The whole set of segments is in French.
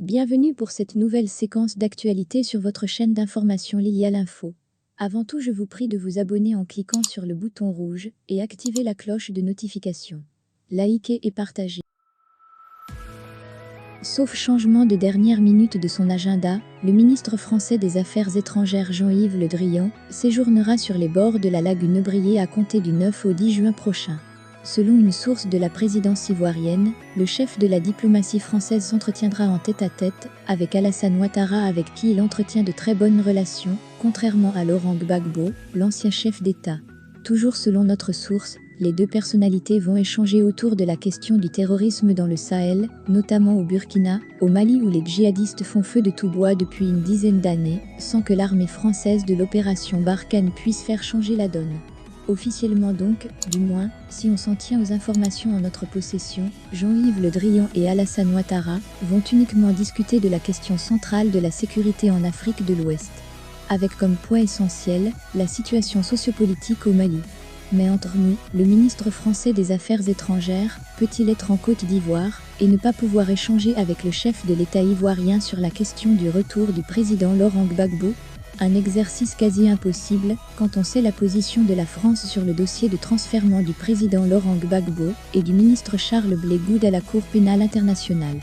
Bienvenue pour cette nouvelle séquence d'actualité sur votre chaîne d'information liée à l'info. Avant tout, je vous prie de vous abonner en cliquant sur le bouton rouge et activer la cloche de notification. Likez et partagez. Sauf changement de dernière minute de son agenda, le ministre français des Affaires étrangères Jean-Yves Le Drian séjournera sur les bords de la lagune Briey à compter du 9 au 10 juin prochain. Selon une source de la présidence ivoirienne, le chef de la diplomatie française s'entretiendra en tête-à-tête avec Alassane Ouattara, avec qui il entretient de très bonnes relations, contrairement à Laurent Gbagbo, l'ancien chef d'État. Toujours selon notre source, les deux personnalités vont échanger autour de la question du terrorisme dans le Sahel, notamment au Burkina, au Mali où les djihadistes font feu de tout bois depuis une dizaine d'années, sans que l'armée française de l'opération Barkhane puisse faire changer la donne. Officiellement donc, du moins, si on s'en tient aux informations en notre possession, Jean-Yves Le Drian et Alassane Ouattara vont uniquement discuter de la question centrale de la sécurité en Afrique de l'Ouest, avec comme point essentiel la situation sociopolitique au Mali. Mais entre nous, le ministre français des Affaires étrangères peut-il être en Côte d'Ivoire et ne pas pouvoir échanger avec le chef de l'État ivoirien sur la question du retour du président Laurent Gbagbo? Un exercice quasi impossible quand on sait la position de la France sur le dossier de transfèrement du président Laurent Gbagbo et du ministre Charles Blé Goude à la Cour pénale internationale.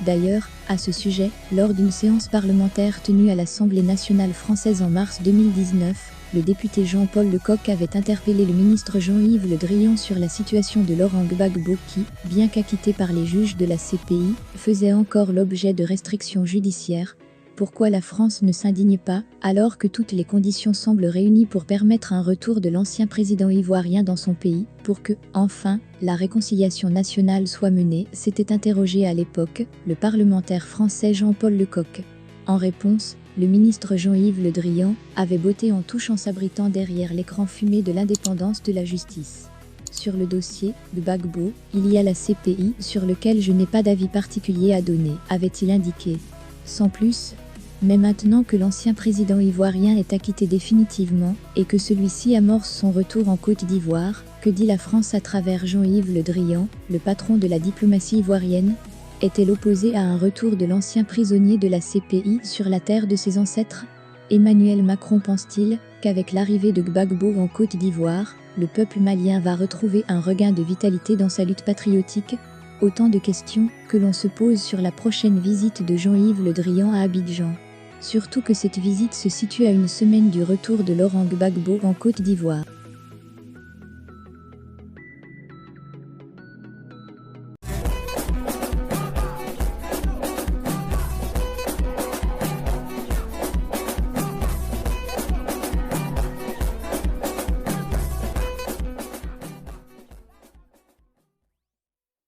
D'ailleurs, à ce sujet, lors d'une séance parlementaire tenue à l'Assemblée nationale française en mars 2019, le député Jean-Paul Lecoq avait interpellé le ministre Jean-Yves Le Drian sur la situation de Laurent Gbagbo qui, bien qu'acquitté par les juges de la CPI, faisait encore l'objet de restrictions judiciaires. Pourquoi la France ne s'indigne pas, alors que toutes les conditions semblent réunies pour permettre un retour de l'ancien président ivoirien dans son pays, pour que, enfin, la réconciliation nationale soit menée, s'était interrogé à l'époque le parlementaire français Jean-Paul Lecoq. En réponse, le ministre Jean-Yves Le Drian avait botté en touche en s'abritant derrière l'écran fumé de l'indépendance de la justice. Sur le dossier de Gbagbo, il y a la CPI sur lequel je n'ai pas d'avis particulier à donner, avait-il indiqué. Sans plus, mais maintenant que l'ancien président ivoirien est acquitté définitivement et que celui-ci amorce son retour en Côte d'Ivoire, que dit la France à travers Jean-Yves Le Drian, le patron de la diplomatie ivoirienne? Est-elle opposée à un retour de l'ancien prisonnier de la CPI sur la terre de ses ancêtres? Emmanuel Macron pense-t-il qu'avec l'arrivée de Gbagbo en Côte d'Ivoire, le peuple malien va retrouver un regain de vitalité dans sa lutte patriotique? Autant de questions que l'on se pose sur la prochaine visite de Jean-Yves Le Drian à Abidjan. Surtout que cette visite se situe à une semaine du retour de Laurent Gbagbo en Côte d'Ivoire.